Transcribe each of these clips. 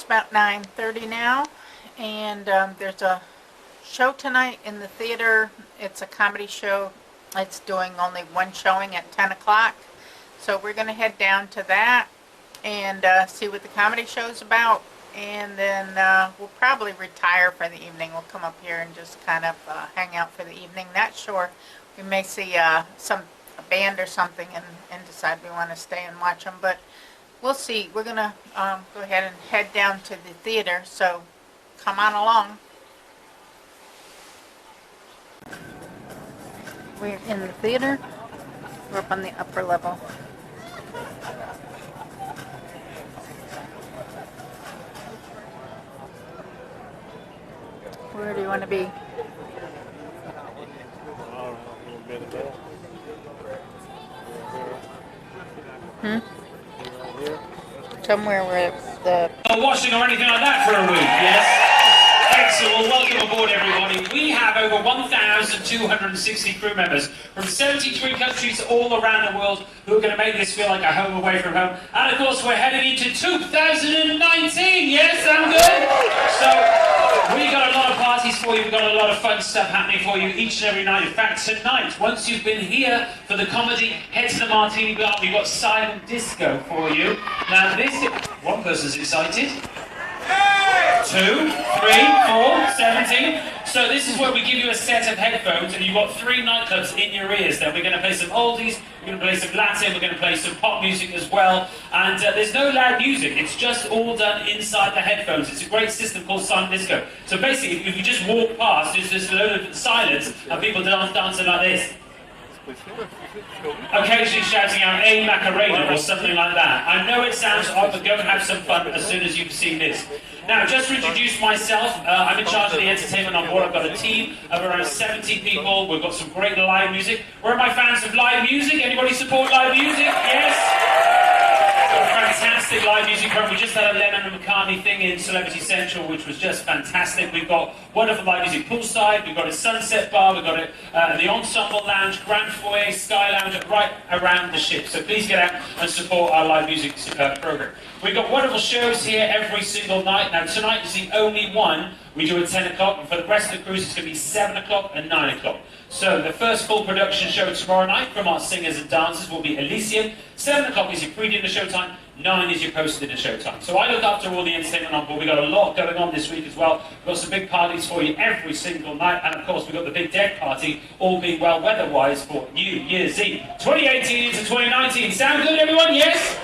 It's about 9:30 now, and there's a show tonight in the theater. It's a comedy show. It's doing only one showing at 10 o'clock. So we're going to head down to that and see what the comedy show's about. And then we'll probably retire for the evening. We'll come up here and just kind of hang out for the evening. Not sure. We may see a band or something and decide we want to stay and watch them. But we'll see. We're going to go ahead and head down to the theater. So come on along. We're in the theater. We're up on the upper level. Where do you want to be? Somewhere where the... Not washing or anything like that for a week, yes? Excellent. Well, welcome aboard, everybody. We have over 1,260 crew members from 73 countries all around the world who are going to make this feel like a home away from home. And, of course, we're heading into 2019. Yes, sound good? So, we got a lot of parties for you. We've got a lot of fun stuff happening for you each and every night. In fact, tonight, once you've been here for the comedy, head to the Martini Bar. We've got silent disco for you. Now, this... One person's excited. 2, 3, 4, 17. So this is where we give you a set of headphones and you've got 3 nightclubs in your ears. Then we're going to play some oldies, we're going to play some Latin, we're going to play some pop music as well. And there's no loud music, it's just all done inside the headphones. It's a great system called silent disco. So basically, if you just walk past, there's just a load of silence and people dancing like this. Occasionally shouting out "A Macarena" or something like that. I know it sounds odd, but go and have some fun as soon as you've seen this. Now, just to introduce myself, I'm in charge of the entertainment on board. I've got a team of around 70 people. We've got some great live music. Where are my fans of live music? Anybody support live music? Yes? Fantastic live music program. We just had a Lennon and McCartney thing in Celebrity Central, which was just fantastic. We've got wonderful live music poolside. We've got a Sunset Bar. We've got it the Ensemble Lounge, Grand Foyer, Sky Lounge, right around the ship. So please get out and support our live music program. We've got wonderful shows here every single night. Now tonight is the only one we do at 10 o'clock, and for the rest of the cruise it's going to be 7 o'clock and 9 o'clock. So the first full production show tomorrow night from our singers and dancers will be Elysium. 7 o'clock is your pre-dinner showtime, 9 is your post-dinner showtime. So I look after all the entertainment on board. We've got a lot going on this week as well. We've got some big parties for you every single night, and of course we've got the big deck party, all being well weather-wise for New Year's Eve. 2018 into 2019. Sound good, everyone? Yes?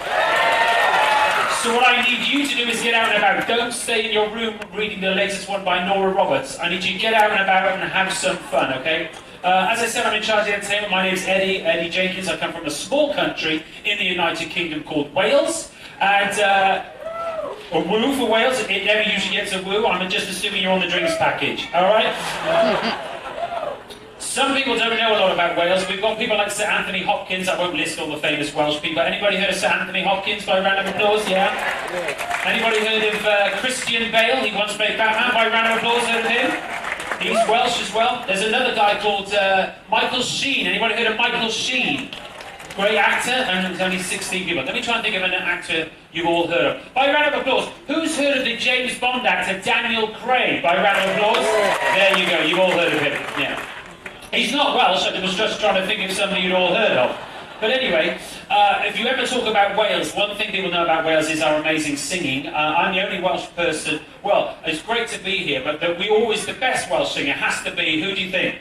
So what I need you to do is get out and about. Don't stay in your room reading the latest one by Nora Roberts. I need you to get out and about and have some fun, okay? As I said, I'm in charge of the entertainment. My name's Eddie Jenkins. I come from a small country in the United Kingdom called Wales. And a woo for Wales, it never usually gets a woo. I'm just assuming you're on the drinks package, all right? Some people don't know a lot about Wales. We've got people like Sir Anthony Hopkins. I won't list all the famous Welsh people. Anybody heard of Sir Anthony Hopkins by round of applause? Yeah? Anybody heard of Christian Bale? He once played Batman. By round of applause, heard of him? He's Welsh as well. There's another guy called Michael Sheen. Anybody heard of Michael Sheen? Great actor, and there's only 16 people. Let me try and think of an actor you've all heard of. By round of applause, who's heard of the James Bond actor Daniel Craig? By round of applause? There you go, you've all heard of him. Yeah. He's not Welsh, I was just trying to think of somebody you'd all heard of. But anyway, if you ever talk about Wales, one thing people know about Wales is our amazing singing. I'm the only Welsh person, well, it's great to be here, but the best Welsh singer has to be, who do you think?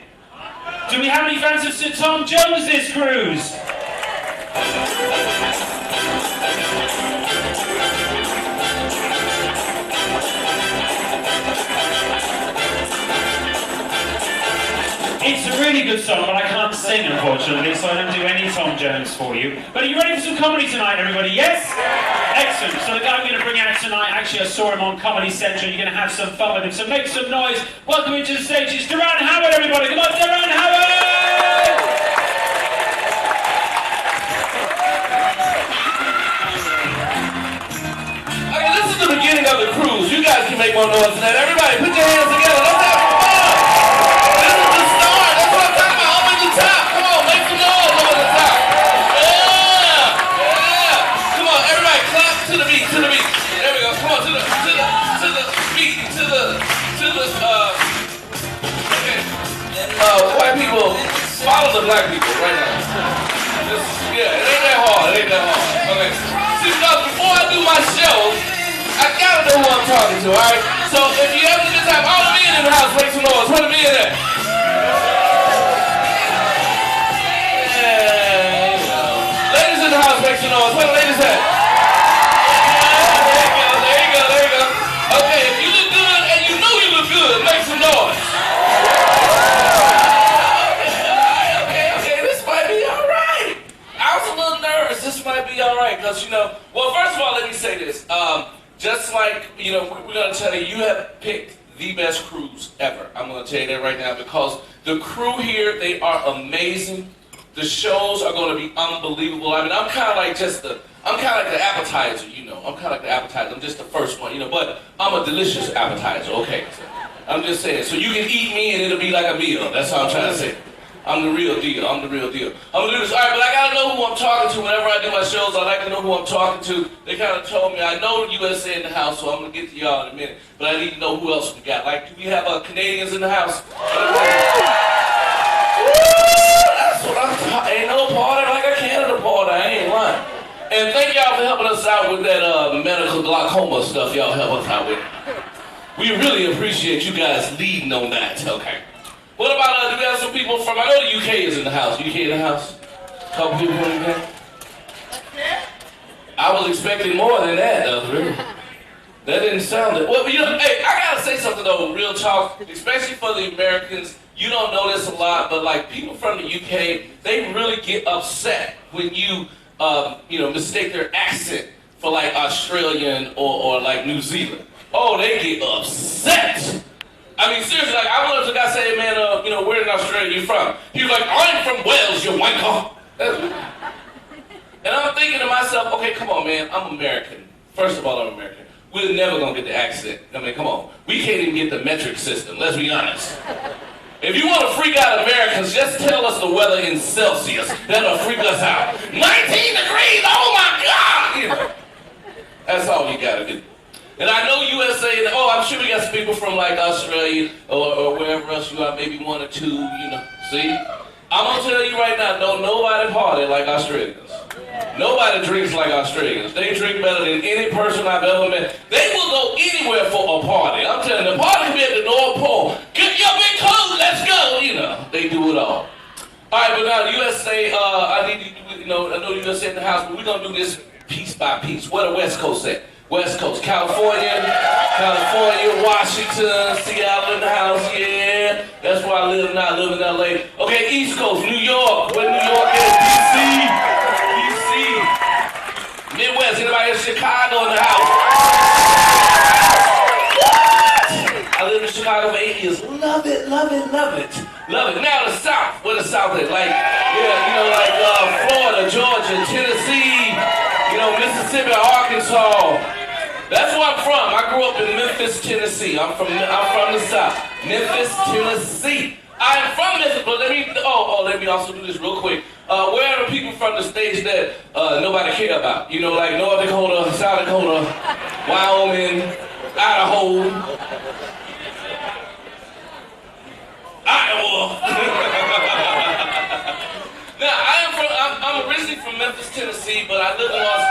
Do we have any fans of Sir Tom Jones this cruise? It's a really good song, but I can't sing, unfortunately, so I don't do any Tom Jones for you. But are you ready for some comedy tonight, everybody? Yes? Excellent. So the guy I'm going to bring out tonight, actually I saw him on Comedy Central. You're going to have some fun with him. So make some noise. Welcome into the stage. It's Daran Howard, everybody. Come on, Daran Howard! Okay, this is the beginning of the cruise. You guys can make more noise than that. Everybody, put your hands together. Let's have fun. This is the start. That's what I'm talking about. Up at the top. Come on, make some noise up at the top. Yeah. Come on, everybody, clap to the beat. There we go. Come on, to the black people right now. Yeah, it ain't that hard. It ain't that hard. Okay. See, because before I do my show, I gotta know who I'm talking to, alright? So if you ever just have all the men in the house, make some noise. Where the men at? Yeah. Ladies in the house, make some noise. Where the ladies at? There you go. Okay, if you look good and you know you look good, make some noise. Okay, this might be alright. I was a little nervous. This might be alright, because, well, first of all, let me say this. Just like, we're going to tell you, you have picked the best crews ever. I'm going to tell you that right now, because the crew here, they are amazing. The shows are going to be unbelievable. I mean, I'm kind of like the appetizer, I'm kind of like the appetizer. I'm just the first one, but I'm a delicious appetizer, okay? I'm just saying. So you can eat me and it'll be like a meal. That's all I'm trying to say. I'm the real deal. I'm going to do this. All right, but I got to know who I'm talking to whenever I do my shows. I like to know who I'm talking to. They kind of told me, I know USA in the house, so I'm going to get to y'all in a minute. But I need to know who else we got. Like, do we have Canadians in the house? That's what I'm talking. Ain't no party like a Canada party. I ain't lying. And thank y'all for helping us out with that medical glaucoma stuff y'all help us out with. We really appreciate you guys leading on that. Okay. What about, do we have some people from, I know the UK is in the house. UK in the house? A couple people from the UK? I was expecting more than that, though, really. That didn't sound it. Well, hey, I gotta say something, though, real talk, especially for the Americans. You don't know this a lot, but, like, people from the UK, they really get upset when you, mistake their accent for, like, Australian or like, New Zealand. Oh, they get upset. I mean, seriously, like, I went up to the guy saying, man, where in Australia you from? He was like, I'm from Wales, you wanker. And I'm thinking to myself, okay, come on, man, I'm American. First of all, I'm American. We're never gonna get the accent. I mean, come on. We can't even get the metric system, let's be honest. If you want to freak out Americans, just tell us the weather in Celsius. That'll freak us out. 19 degrees, oh my God! That's all you gotta do. And I know USA, I'm sure we got some people from like Australia or wherever else you are, maybe one or two, See? I'm going to tell you right now, don't nobody party like Australians. Yeah. Nobody drinks like Australians. They drink better than any person I've ever met. They will go anywhere for a party. I'm telling you, the party will be at the North Pole. Get your big clothes, let's go. They do it all. All right, but now USA, I know USA in the house, but we're going to do this piece by piece. Where the West Coast at? West Coast, California, Washington, Seattle in the house, yeah. That's where I live now, I live in LA. Okay, East Coast, New York, where New York is, DC. Midwest, anybody in Chicago in the house? I lived in Chicago for 8 years. Love it. Now the South, where the South is, like Florida, Georgia, Tennessee, Mississippi, Arkansas. That's where I'm from. I grew up in Memphis, Tennessee. I'm from the South. Memphis, Tennessee. I am from Memphis, but let me also do this real quick. Where are the people from the states that nobody care about? Like North Dakota, South Dakota, Wyoming, Idaho, Iowa. Now, I'm originally from Memphis, Tennessee, but I live in Los.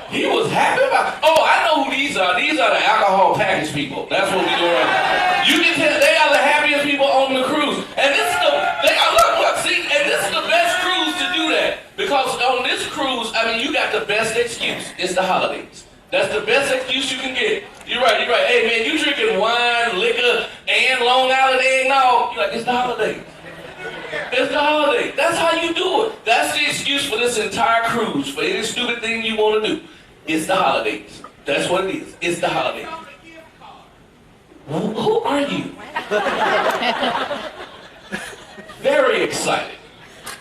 He was happy about. Oh, I know who these are. These are the alcohol package people. That's what we do right now. You can tell they are the happiest people on the cruise. And this is this is the best cruise to do that. Because on this cruise, you got the best excuse. It's the holidays. That's the best excuse you can get. You're right. Hey, man, you drinking wine, liquor, and Long Island eggnog. You're like, it's the holidays. It's the holiday. That's how you do it. That's the excuse for this entire cruise, for any stupid thing you want to do. It's the holidays. That's what it is. It's the holidays. Who are you? Very excited.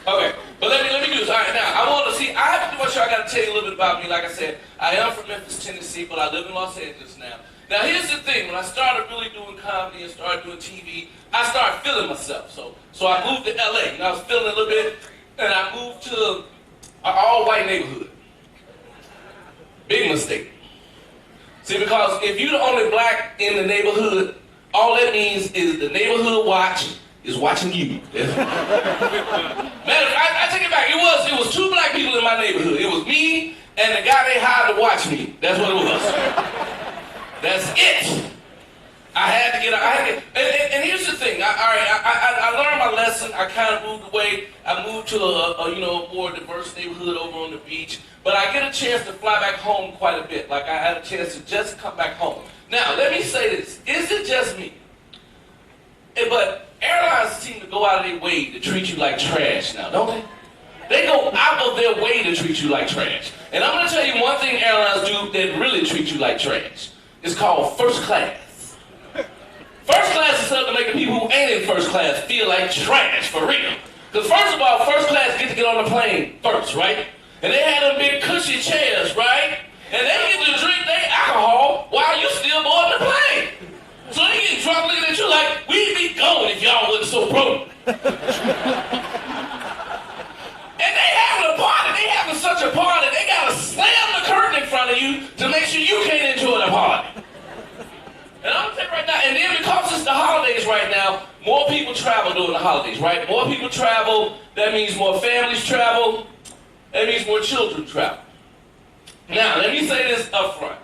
Okay, but let me do this. All right, now, I want to see, I have to do my show. I got to tell you a little bit about me. Like I said, I am from Memphis, Tennessee, but I live in Los Angeles now. Now, here's the thing. When I started really doing comedy and started doing TV, I started feeling myself. So I moved to LA, and I was feeling a little bit, and I moved to an all-white neighborhood. Big mistake. See, because if you're the only black in the neighborhood, all that means is the neighborhood watch is watching you. I take it back. It was 2 black people in my neighborhood. It was me and the guy they hired to watch me. That's what it was. That's it. I had to get out. And here's the thing. I learned my lesson. I kind of moved away. I moved to a more diverse neighborhood over on the beach. But I get a chance to fly back home quite a bit. Like I had a chance to just come back home. Now, let me say this. Is it just me? But airlines seem to go out of their way to treat you like trash now, don't they? They go out of their way to treat you like trash. And I'm going to tell you one thing airlines do that really treat you like trash. It's called first class. First class is something to make the people who ain't in first class feel like trash, for real. Because first of all, first class get to get on the plane first, right? And they had them big cushy chairs, right? And they get to drink their alcohol while you still board the plane. So they get drunk looking at you like, we'd be going if y'all wasn't so broke. And they having a party. They having such a party, they got to slam the curtain in front of you to make sure you can't enjoy the party. And I'm going to tell you right now, and then because it's the holidays right now, more people travel during the holidays, right? More people travel, that means more families travel, that means more children travel. Now, let me say this up front.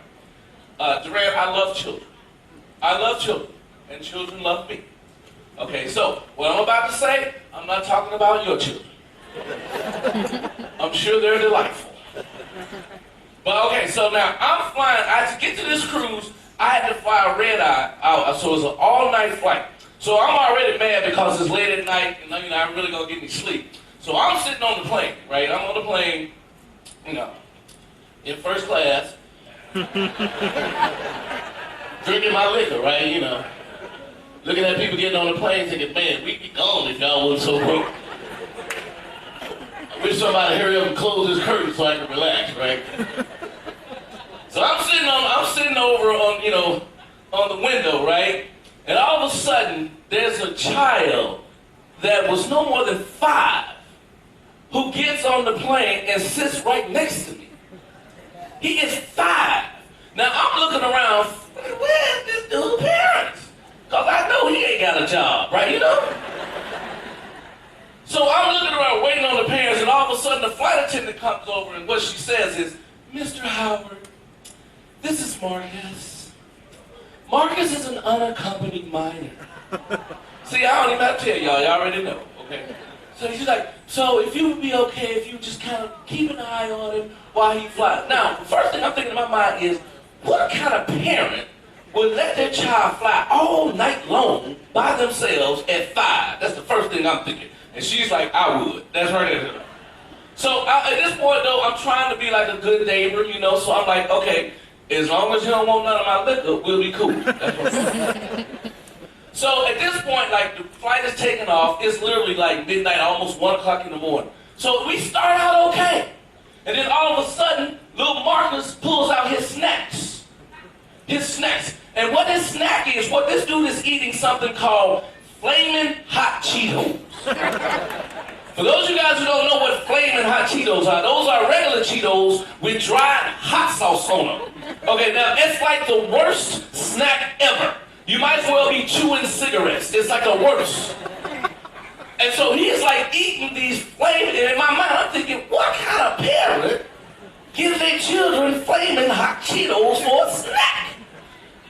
Daran, I love children. I love children, and children love me. Okay, so what I'm about to say, I'm not talking about your children. I'm sure they're delightful. But okay, so now I'm flying. To get to this cruise, I had to fly a red eye out, so it was an all-night flight. So I'm already mad because it's late at night, and I'm really gonna get any sleep. So I'm sitting on the plane, right? I'm on the plane, in first class, drinking my liquor, right? Looking at people getting on the plane, thinking, man, we'd be gone if y'all wasn't so broke. I wish somebody hurry up and close this curtain so I can relax, right? So I'm sitting over on the window, right? And all of a sudden, there's a child that was no more than 5 who gets on the plane and sits right next to me. He is 5. Now I'm looking around, where's this dude's parents? Because I know he ain't got a job, right? So I'm looking around waiting on the parents, and all of a sudden the flight attendant comes over, and what she says is, Mr. Howard, this is Marcus. Marcus is an unaccompanied minor. See, I don't even have to tell y'all already know, okay? So she's like, so if you would be okay if you just kind of keep an eye on him while he flies. Now, the first thing I'm thinking in my mind is, what kind of parent would let their child fly all night long by themselves at 5? That's the first thing I'm thinking. And she's like, I would. That's right there. So at this point, though, I'm trying to be like a good neighbor, so I'm like, okay, as long as you don't want none of my liquor, we'll be cool. That's what So at this point, like, the flight is taking off. It's literally like midnight, almost 1 o'clock in the morning. So we start out okay. And then all of a sudden, little Marcus pulls out his snacks. His snacks. And what his snack is, what this dude is eating something called Flamin' Hot Cheetos. For those of you guys who don't know what Flamin' Hot Cheetos are, those are regular Cheetos with dried hot sauce on them. Okay, now it's like the worst snack ever. You might as well be chewing cigarettes. It's like the worst. And so he's like eating these Flamin', and in my mind I'm thinking, what kind of parent gives their children Flamin' Hot Cheetos for a snack?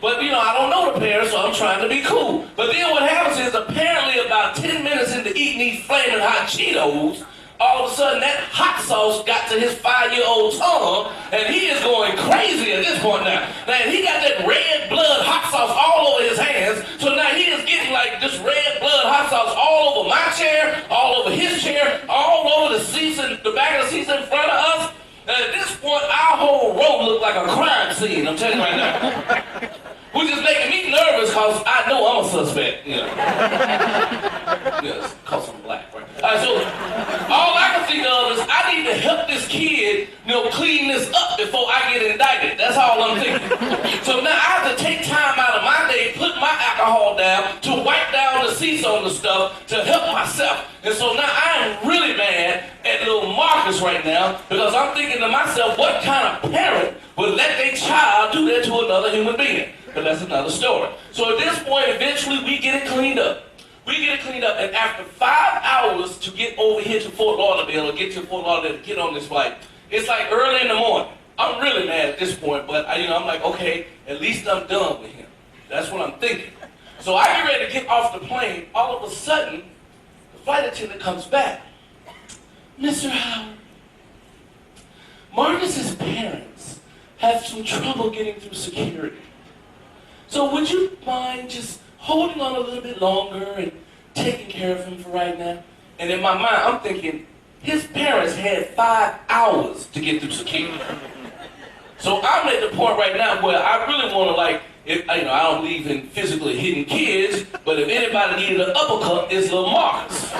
But I don't know the parents, so I'm trying to be cool. But then what happens is, apparently about 10 minutes into eating these Flamin' Hot Cheetos, all of a sudden that hot sauce got to his 5-year-old tongue, and he is going crazy at this point now. Now, he got that red blood hot sauce all over his hands, so now he is getting like this red blood hot sauce all over my chair, all over his chair, all over the seats, the back of the seats in front of us. And at this point, our whole row looked like a crime scene, I'm telling you right now. Which is making me nervous because I know I'm a suspect, Yes, because I'm black, right? All right, so all I can think of is I need to help this kid, clean this up before I get indicted. That's all I'm thinking. So now I have to take time out of my day, put my alcohol down, to wipe down the seats on the stuff, to help myself. And so now I am really mad at little Marcus right now because I'm thinking to myself, what kind of parent would let their child do that to another human being? But that's another story. So at this point, eventually we get it cleaned up. We get it cleaned up, and after 5 hours to get over here to Fort Lauderdale or get to Fort Lauderdale to get on this flight, it's like early in the morning. I'm really mad at this point, but I'm like, okay, at least I'm done with him. That's what I'm thinking. So I get ready to get off the plane. All of a sudden, the flight attendant comes back. Mr. Howard, Marcus's parents have some trouble getting through security. So would you mind just holding on a little bit longer and taking care of him for right now? And in my mind, I'm thinking, his parents had 5 hours to get through security. So I'm at the point right now where I really want to I don't believe in physically hitting kids, but if anybody needed an uppercut, it's little Marcus.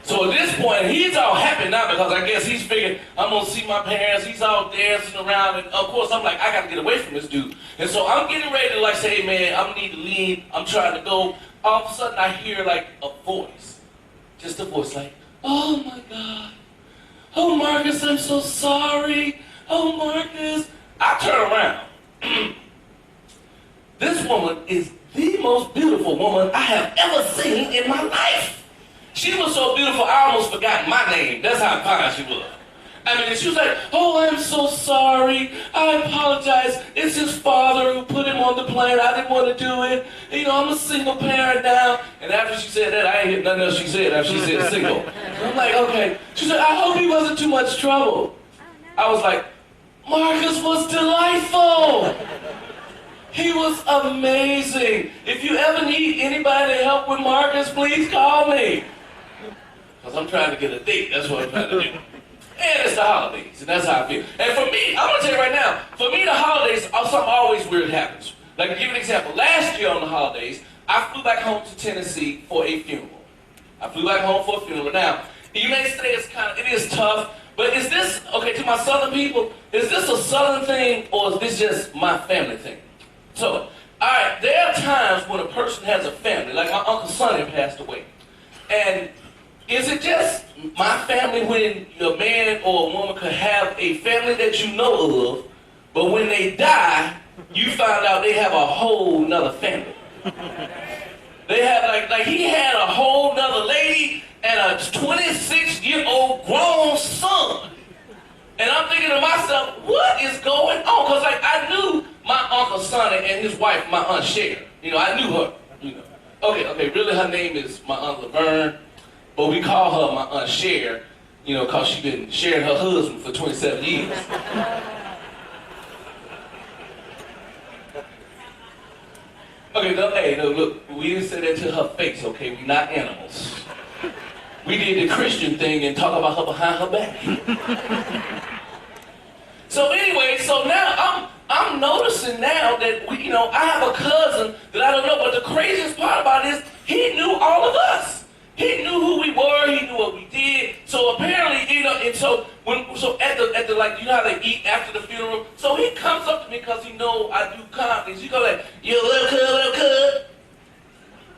So at this point, he's all happy now because I guess he's figured I'm going to see my parents. He's all dancing around. And of course, I'm like, I got to get away from this dude. And so I'm getting ready to say, hey, man, I need to leave. I'm trying to go. All of a sudden, I hear a voice. Just a voice like, oh, my God. Oh, Marcus, I'm so sorry. Oh, Marcus. I turn around. This woman is the most beautiful woman I have ever seen in my life. She was so beautiful, I almost forgot my name. That's how fine she was. She was like, oh, I'm so sorry. I apologize. It's his father who put him on the plane. I didn't want to do it. I'm a single parent now. And after she said that, I ain't hear nothing else she said after she said single. I'm like, okay. She said, I hope he wasn't too much trouble. I was like, Marcus was delightful. He was amazing. If you ever need anybody to help with Marcus, please call me. Because I'm trying to get a date. That's what I'm trying to do. And it's the holidays, and that's how I feel. And for me, I'm going to tell you right now, for me, the holidays, something always weird happens. Like, to give you an example, last year on the holidays, I flew back home to Tennessee for a funeral. Now, you may say it is tough, but is this, okay, to my Southern people, is this a Southern thing, or is this just my family thing? So, all right, there are times when a person has a family, like my Uncle Sonny passed away. And is it just my family when a man or a woman could have a family that you know of, but when they die, you find out they have a whole nother family? They have, like he had a whole nother lady and a 26-year-old grown son. And I'm thinking to myself, what is going on? Because I knew my Uncle Sonny and his wife, my Aunt Cher. I knew her. Okay, really her name is my Aunt Laverne, but we call her my Aunt Cher, because she's been sharing her husband for 27 years. Okay, no, look, we didn't say that to her face, okay? We're not animals. We did the Christian thing and talk about her behind her back. So anyway, so now I'm noticing now that I have a cousin that I don't know, but the craziest part about it is he knew all of us. He knew who we were, he knew what we did. So apparently, and so at the how they eat after the funeral. So he comes up to me because he know I do comedy. He goes like, yo, little cuz.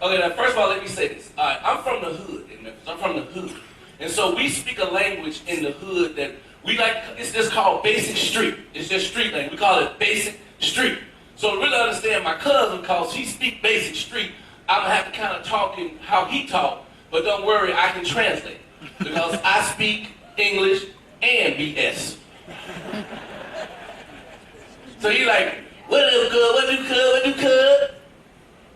Okay, now first of all, let me say this. All right, I'm from the hood in Memphis. I'm from the hood. And so we speak a language in the hood that we it's just called basic street. It's just street language. We call it basic street. So to really understand my cousin, because he speak basic street, I'm going to have to kind of talk him how he talk. But don't worry, I can translate. Because I speak English and BS. So he like, what up, cuz? What do, cuz?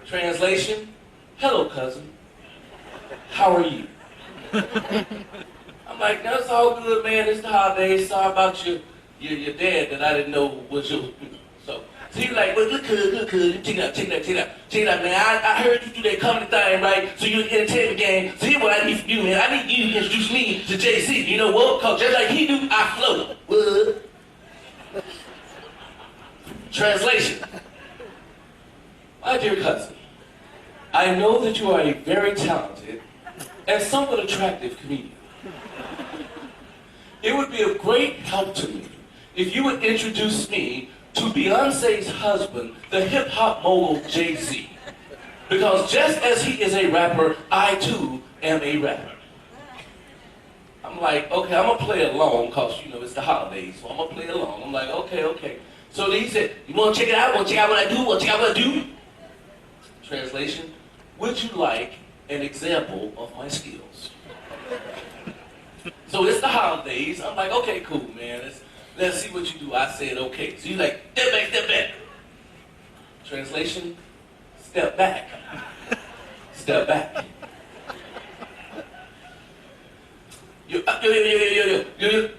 Translation, hello, cousin. How are you? I'm like, no, it's all good, man. It's the holidays. Sorry about your dad that I didn't know was your... So he's like, well, look, cuz. Check it out, man. I heard you do that comedy thing, right? So you're in the entertainment game. So here's what I need from you, man. I need you to introduce me to JC. You know what? Because just like he do, I float. What? Translation. My dear cousin, I know that you are a very talented and somewhat attractive comedian. It would be of great help to me if you would introduce me to Beyonce's husband, the hip-hop mogul Jay-Z. Because just as he is a rapper, I too am a rapper. I'm like, okay, I'm gonna play along because, it's the holidays, so I'm gonna play along. I'm like, okay. So he said, you wanna check it out? Wanna check out what I do? Wanna check out what I do? Translation, would you like an example of my skills? So it's the holidays. I'm like, okay, cool, man. Let's see what you do. I said, okay. So he's like, step back, step back. Translation, step back. Step back.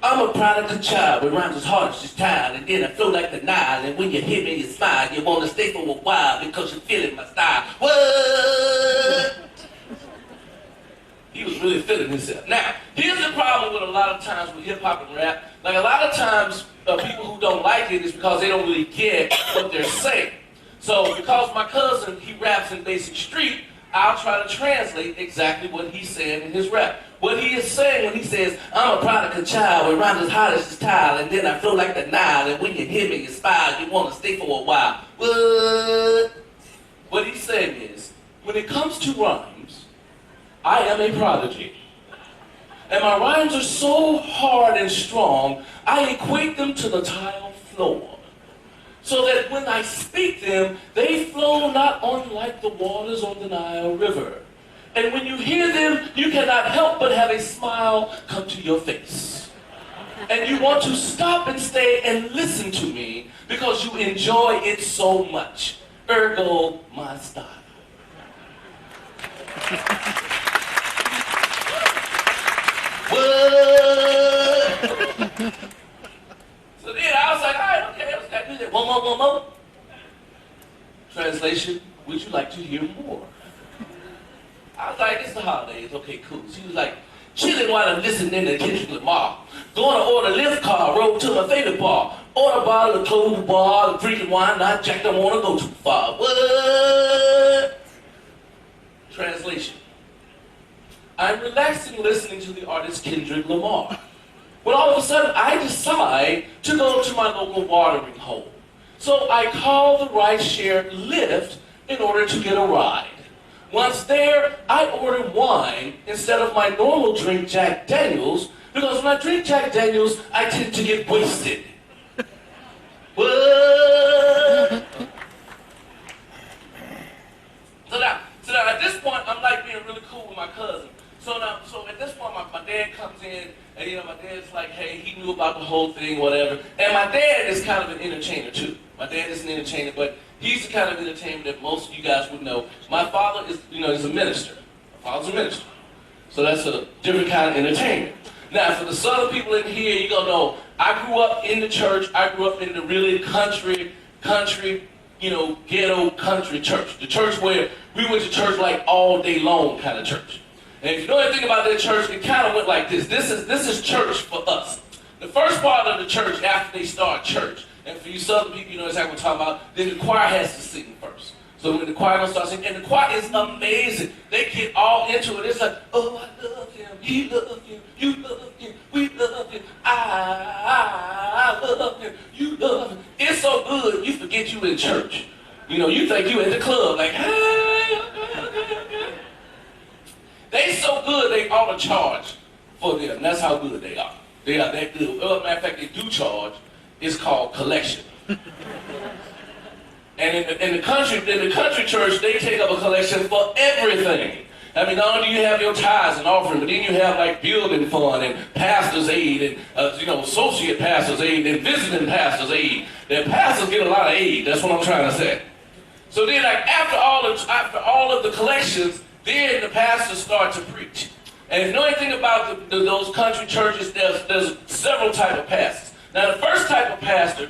I'm a product of child with rhymes as hard as this child, and then I flow like the Nile, and when you hear me, you smile. You want to stay for a while because you're feeling my style. What? He was really feeling himself. Now, here's the problem with a lot of times with hip-hop and rap. Like, a lot of times, people who don't like it is because they don't really get what they're saying. So, because my cousin, he raps in basic street, I'll try to translate exactly what he's saying in his rap. What he is saying when he says, I'm a product of child with rhymes as hot as this tile, and then I flow like the Nile, and when you hear me, you smile, you want to stay for a while. What? What he's saying is, when it comes to rhymes, I am a prodigy. And my rhymes are so hard and strong, I equate them to the tile floor. So that when I speak them, they flow not unlike the waters on the Nile River. And when you hear them, you cannot help but have a smile come to your face. And you want to stop and stay and listen to me because you enjoy it so much. Ergo, my style. What? So then I was like, all right, okay, let's do that. One more. Translation, would you like to hear more? I was like, it's the holidays, okay, cool. She was like, chilling while I'm listening to Kendrick Lamar. Going to order a lift car, roll to my favorite bar. Order a bottle of cold bar, drinking wine, not jacked, don't want to go too far. What? Translation. I'm relaxing listening to the artist Kendrick Lamar. When all of a sudden I decide to go to my local watering hole. So I call the ride-share Lyft in order to get a ride. Once there, I order wine instead of my normal drink Jack Daniels, because when I drink Jack Daniels, I tend to get wasted. What? So now at this point, I'm like being really cool with my cousin. So at this point, my dad comes in, and my dad's like, hey, he knew about the whole thing, whatever. And my dad is kind of an entertainer too. My dad is an entertainer, but he's the kind of entertainer that most of you guys would know. My father is, is a minister. My father's a minister. So that's a different kind of entertainment. Now, for the southern people in here, you're gonna know, I grew up in the church. I grew up in the really country, ghetto country church. The church where we went to church like all day long kind of church. And if you know anything about that church, it kind of went like this. This is church for us. The first part of the church after they start church, and for you southern people, you know exactly what I'm talking about, then the choir has to sing first. So when the choir gonna start singing, and the choir is amazing. They get all into it. It's like, oh, I love him, he loves him, you love him, we love him, I love him, you love him. It's so good, you forget you in church. You think you at the club, like, hey, okay. They so good, they ought to charge for them. That's how good they are. They are that good. Well, matter of fact, they do charge. It's called collection. And in the country church, they take up a collection for everything. I mean, not only do you have your tithes and offering, but then you have like building fund and pastor's aid and associate pastor's aid and visiting pastor's aid. The pastors get a lot of aid. That's what I'm trying to say. So then, like after all of the collections, then the pastors start to preach. And if you know anything about those country churches, there's several types of pastors. Now, the first type of pastor,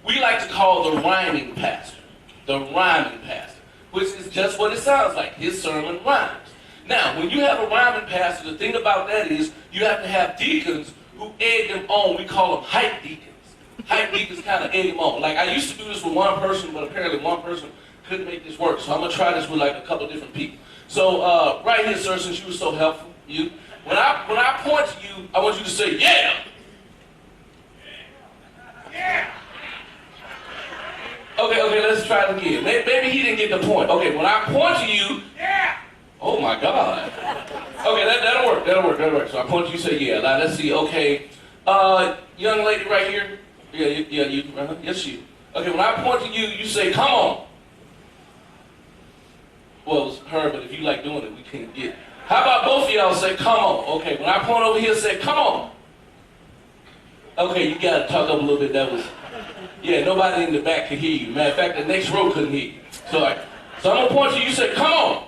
we like to call the rhyming pastor. The rhyming pastor, which is just what it sounds like. His sermon rhymes. Now, when you have a rhyming pastor, the thing about that is you have to have deacons who egg them on. We call them hype deacons. Hype deacons kind of egg them on. Like, I used to do this with one person, but apparently one person couldn't make this work. So I'm going to try this with like a couple different people. So right here, sir, since you were so helpful, when I point to you, I want you to say, yeah. Yeah. Okay, let's try it again. Maybe he didn't get the point. Okay, when I point to you, yeah. Oh my God. Okay, that'll work. So I point to you, say yeah. Now let's see. Okay, young lady right here. Yeah, you. Yes, you. Okay, when I point to you, you say, come on. Well, it was her, but if you like doing it, we can get. How about both of y'all say, come on? Okay, when I point over here, say, come on. Okay, you got to talk up a little bit. That was, yeah, nobody in the back could hear you. Matter of fact, the next row couldn't hear you. So I'm going to point to you, you say, come on.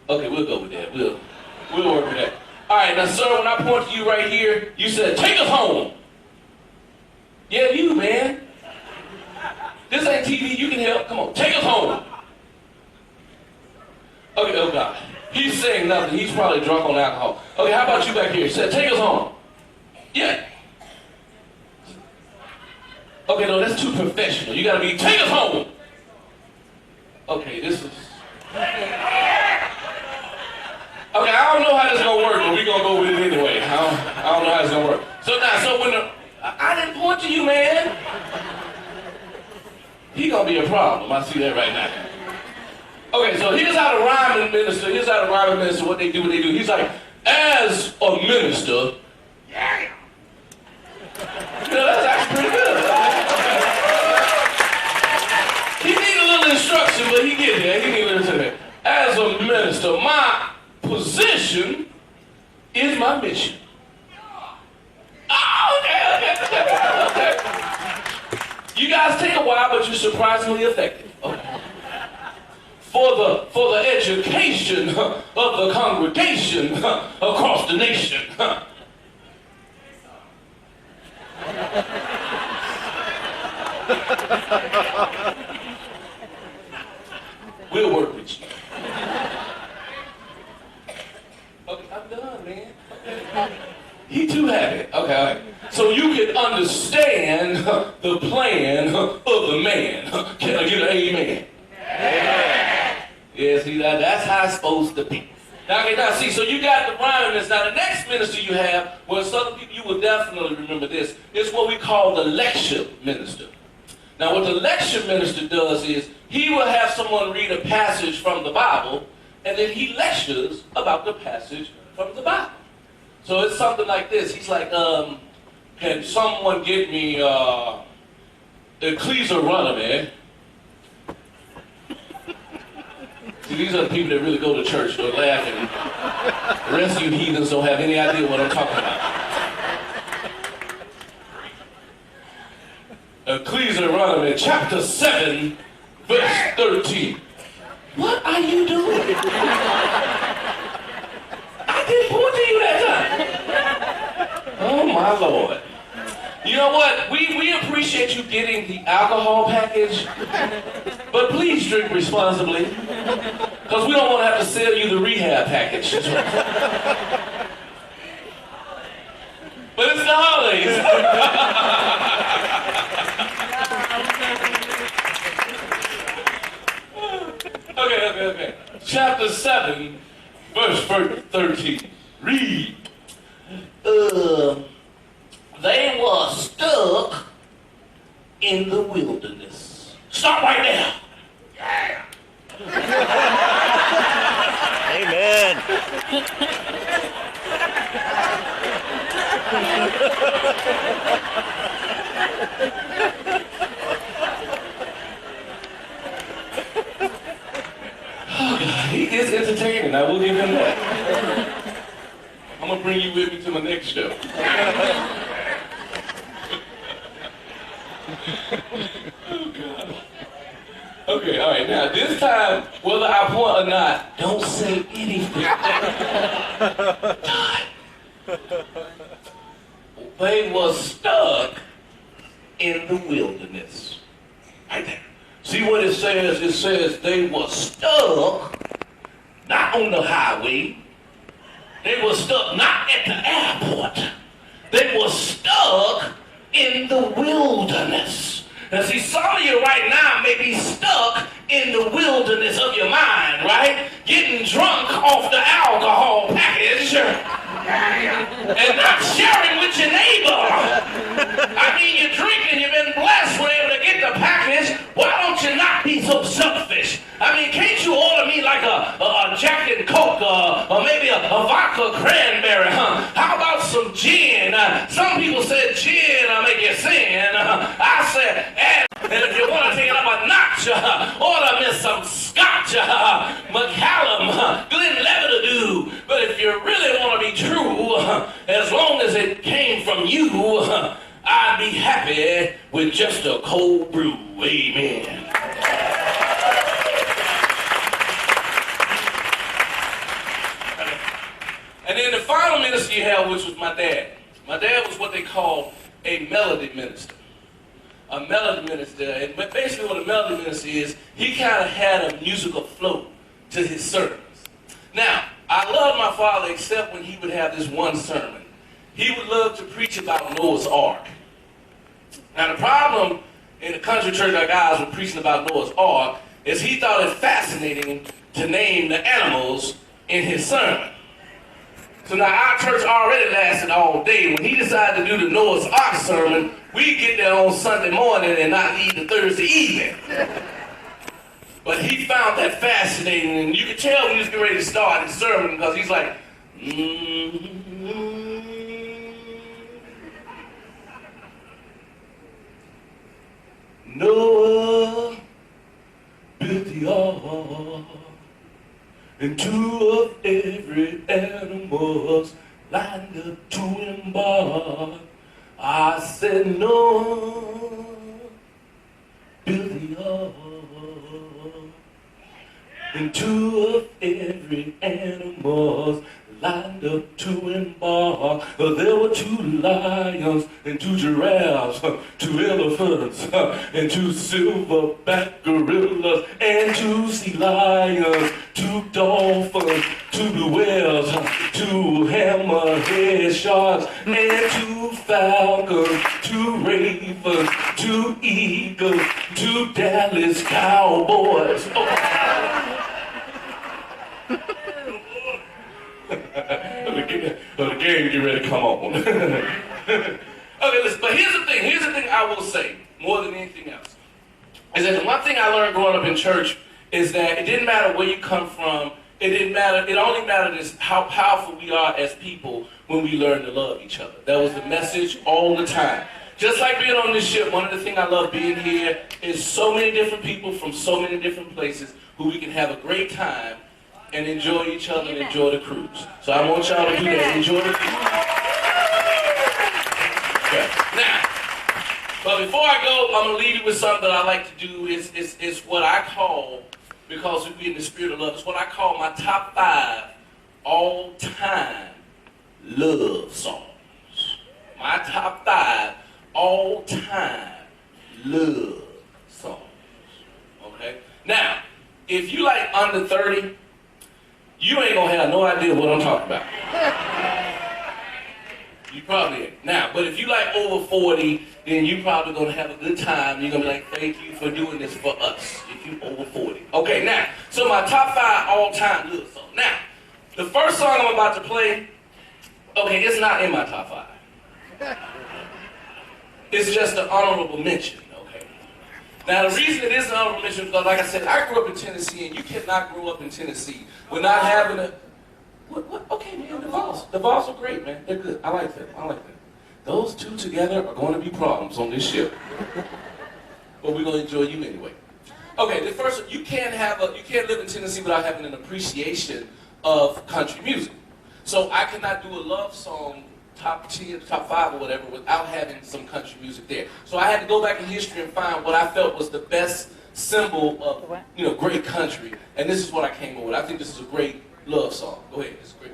Okay, we'll go with that. We'll work with that. All right, now, sir, when I point to you right here, you said, take us home. Yeah, you, man. This ain't TV. You can help. Come on, take us home. Okay, oh, God. He's saying nothing. He's probably drunk on alcohol. Okay, how about you back here? He said, take us home. Yeah. Okay, no, that's too professional. You gotta be, take us home. Okay, this is... Okay, I don't know how this is gonna work, but we're gonna go with it anyway. I don't know how it's gonna work. So when I didn't point to you, man. He gonna be a problem. I see that right now. Okay, so here's how the rhyming minister, what they do. He's like, as a minister, yeah. You know, that's actually pretty good. He needs a little instruction, but he gets there. He needs a little instruction. As a minister, my position is my mission. Oh, okay. You guys take a while, but you're surprisingly effective. Okay. For the education of the congregation across the nation. We'll work with you. Okay, I'm done, man. Okay. He too had it. Okay, all right. So you can understand the plan of the man. Can I get an amen? Yeah, see, that's how it's supposed to be. Now, okay, now see, so you got the rhyming minister. Now, the next minister you have, well, Southern people, you will definitely remember this, is what we call the lecture minister. Now, what the lecture minister does is he will have someone read a passage from the Bible, and then he lectures about the passage from the Bible. So it's something like this. He's like, can someone get me Ecclesiarchus? See, these are the people that really go to church. They're laughing. The rest of you heathens don't have any idea what I'm talking about. Ecclesiarchus, chapter 7, verse 13. What are you doing? I didn't point to you that time. Oh, my Lord. You know what? We appreciate you getting the alcohol package, but please drink responsibly, because we don't want to have to sell you the rehab package. But it's the holidays. Okay. Chapter 7, verse 13. Read. They were stuck in the wilderness. Stop right there. Yeah. Amen. Oh God, he is entertaining. I will give him that. I'm gonna bring you with me to my next show. Oh God. Okay, all right. Now this time, whether I point or not, don't say anything. God. They were stuck in the wilderness. Right there. See what it says? It says they were stuck, not on the highway. They were stuck not at the airport. They were stuck in the wilderness. Now see, some of you right now may be stuck in the wilderness of your mind, right? Getting drunk off the alcohol package and not sharing with your neighbor. I mean, you're drinking, you've been blessed, we're able to get the package. Why don't you not be so selfish? I mean, can't you order me like a Jack and Coke or maybe a vodka cranberry, huh? How about some gin? Some people said gin will make you sin. I said, And if you want to take it up a notch, order me some scotch, Macallum, Glenlivet. But if you really want to be true, as long as it came from you, I'd be happy with just a cold brew. Amen. And then the final minister you have, which was my dad. My dad was what they call a melody minister. A melody minister, and basically what a melody minister is, he kind of had a musical flow to his sermons. Now, I loved my father except when he would have this one sermon. He would love to preach about Noah's Ark. Now, the problem in a country church like ours with preaching about Noah's Ark is he thought it fascinating to name the animals in his sermon. So now our church already lasted all day. When he decided to do the Noah's Ark sermon, we get there on Sunday morning and not leave the Thursday evening. But he found that fascinating, and you could tell when he was getting ready to start his sermon because he's like, Noah built the ark, and two of every animal's lined up to embark. I said, Noah built the ark, and two of every animal's lined up to embark. There were two lions and two giraffes, two elephants and two silverback gorillas, and two sea lions, two dolphins, two blue whales, two hammerhead sharks, and two falcons, two ravens, two eagles, two Dallas Cowboys. The game get ready to come on. Okay, listen, but here's the thing I will say, more than anything else, is that the one thing I learned growing up in church is that it didn't matter where you come from, it only mattered is how powerful we are as people when we learn to love each other. That was the message all the time. Just like being on this ship, one of the things I love being here is so many different people from so many different places who we can have a great time and enjoy each other and enjoy the cruise. So I want y'all to do that. Enjoy the cruise. Okay. Now, but before I go, I'm going to leave you with something that I like to do. Is what I call, because we be in the spirit of love, it's what I call my top 5 all-time love songs. My top 5 all-time love songs. Okay? Now, if you like under 30, you ain't gonna have no idea what I'm talking about. You probably ain't. Now, but if you like over 40, then you probably gonna have a good time. You're gonna be like, thank you for doing this for us, if you over 40. Okay, now, so my top 5 all-time love songs. Now, the first song I'm about to play, okay, it's not in my top 5. It's just an honorable mention, okay? Now, the reason it is an honorable mention is because, like I said, I grew up in Tennessee, and you cannot grow up in Tennessee without having a... What? Okay, man, the Vols are great, man. They're good. I like that. Those two together are going to be problems on this ship. But we're going to enjoy you anyway. Okay, the first, you can't live in Tennessee without having an appreciation of country music. So I cannot do a love song top 10, top 5 or whatever without having some country music there. So I had to go back in history and find what I felt was the best symbol of, great country. And this is what I came up with. I think this is a great love song. Go ahead, it's a great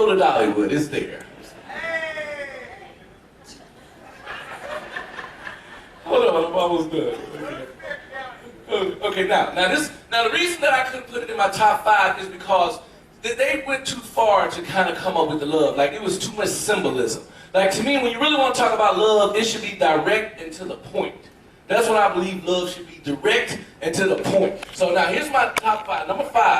go to Dollywood. It's there. Hold on, I'm almost done. Okay, now the reason that I couldn't put it in my top 5 is because they went too far to kind of come up with the love. Like, it was too much symbolism. Like, to me, when you really want to talk about love, it should be direct and to the point. That's what I believe love should be, direct and to the point. So now here's my top 5. Number 5.